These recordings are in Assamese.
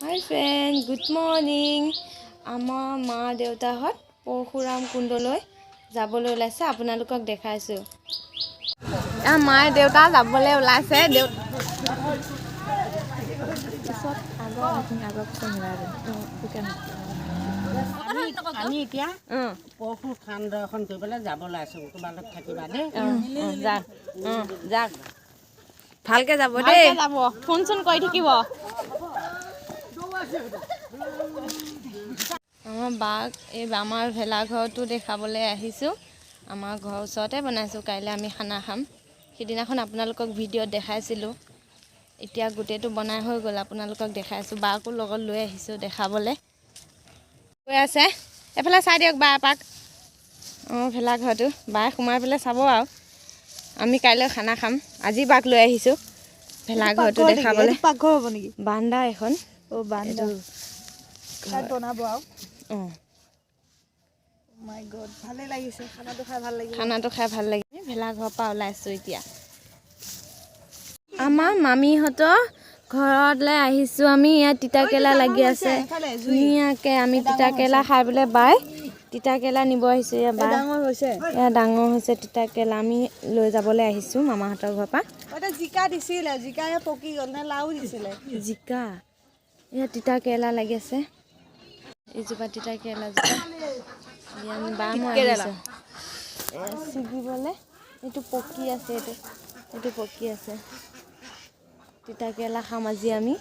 Hi friend, good morning. আমাৰ মা দেউতাহঁত পৰশুৰাম কুণ্ডলৈ যাবলৈ ওলাইছে আপোনালোকক দেখাইছো। মা দেউতা যাবলৈ ওলাইছে আমি এতিয়া পৰশু খান দৰ্শন কৰিবলৈ যাব ওলাইছো। তোমালোক থাকিবা দেই। যাক ভালকে যাব দেই। ফোন চোন কৰি থাকিব। আমাৰ বাক আমাৰ ভেলাঘৰটো দেখাবলৈ আহিছোঁ। আমাৰ ঘৰৰ ওচৰতে বনাইছোঁ। কাইলৈ আমি খানা খাম। সিদিনাখন আপোনালোকক ভিডিঅ'ত দেখাইছিলোঁ। এতিয়া গোটেইটো বনাই হৈ গ'ল। আপোনালোকক দেখাইছোঁ। বাকো লগত লৈ আহিছোঁ দেখাবলৈ। গৈ আছে এফালে চাই দিয়ক বা এপাক। ভেলাঘৰটো বায়ে সোমাই পেলাই চাব আৰু। আমি কাইলৈ খানা খাম। আজি বাক লৈ আহিছোঁ ভেলাঘৰটো দেখাবলৈ। পাকঘৰ হ'ব নেকি? বান্দা এখন। বান্দা তাত বনাব আৰু। মাই গড, ভালে লাগিছে। খানাটো খাই ভাল লাগিছে। খানাটো খাই ভাল লাগিছে। ভেলাঘৰৰ পৰা ওলাইছোঁ এতিয়া। আমাৰ মামীহঁতৰ ঘৰলৈ আহিছোঁ আমি। ইয়াত তিতাকেৰেলা লাগি আছে ধুনীয়াকৈ। আমি তিতাকেৰেলা খাই পেলাই বাই তিতাকেৰেলা নিব আহিছোঁ। এয়া ডাঙৰ হৈছে তিতাকেৰেলা। আমি লৈ যাবলৈ আহিছোঁ মামাহঁতৰ ঘৰৰ পৰা। জিকা দিছিলে, জিকাহে পকি গ'ল নে লাও দিছিলে? জিকা। ইয়াত তিতাকেৰেলা লাগি আছে। এইজোপা তিতাকেৰেলা জোপা আমি বাম আহিছোঁ ছিগিবলৈ। এইটো পকি আছে। এইটো পকি আছে। তিতাকেৰেলা খাম আজি আমি।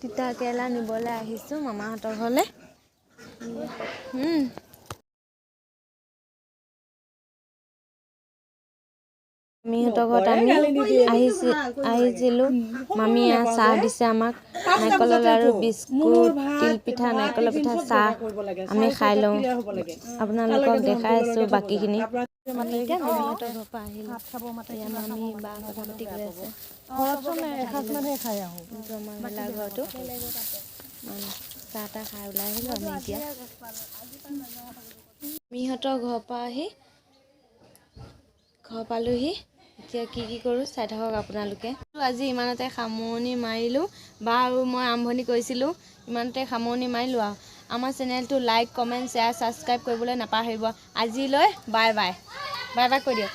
তিতাকেৰেলা নিবলৈ আহিছোঁ মামাহঁতৰ ঘৰলৈ। মামীহঁতৰ ঘৰত আমি আহিছিলোঁ। মামীয়ে চাহ দিছে আমাক। নাৰিকলৰ লাৰু, বিস্কুট, তিলপিঠা, নাৰিকলৰ পিঠা, চাহ আমি খাই লওঁ। আপোনালোকক দেখাই আছোঁ বাকীখিনি। এতিয়া মামীহঁতৰ ঘৰৰ পৰা আহিলোঁ। এয়া মামী বা কথা পাতি গৈ আছে। আমাৰ ভেলাঘৰটো চাহ তাহ খাই ওলাই আহিলোঁ আমি এতিয়া। মামীহঁতৰ ঘৰৰ পৰা আহি ঘৰ পালোহি। এতিয়া কি কৰোঁ চাই থাকক আপোনালোকে। আজি ইমানতে সামৰণি মাৰিলোঁ। বা আৰু মই আৰম্ভণি কৰিছিলোঁ। ইমানতে সামৰণি মাৰিলোঁ আৰু। আমাৰ চেনেলটো লাইক, কমেণ্ট, শ্বেয়াৰ, ছাবস্ক্ৰাইব কৰিবলৈ নাপাহৰিব। আজিলৈ বাই বাই। বাই বাই কৈ দিয়ক।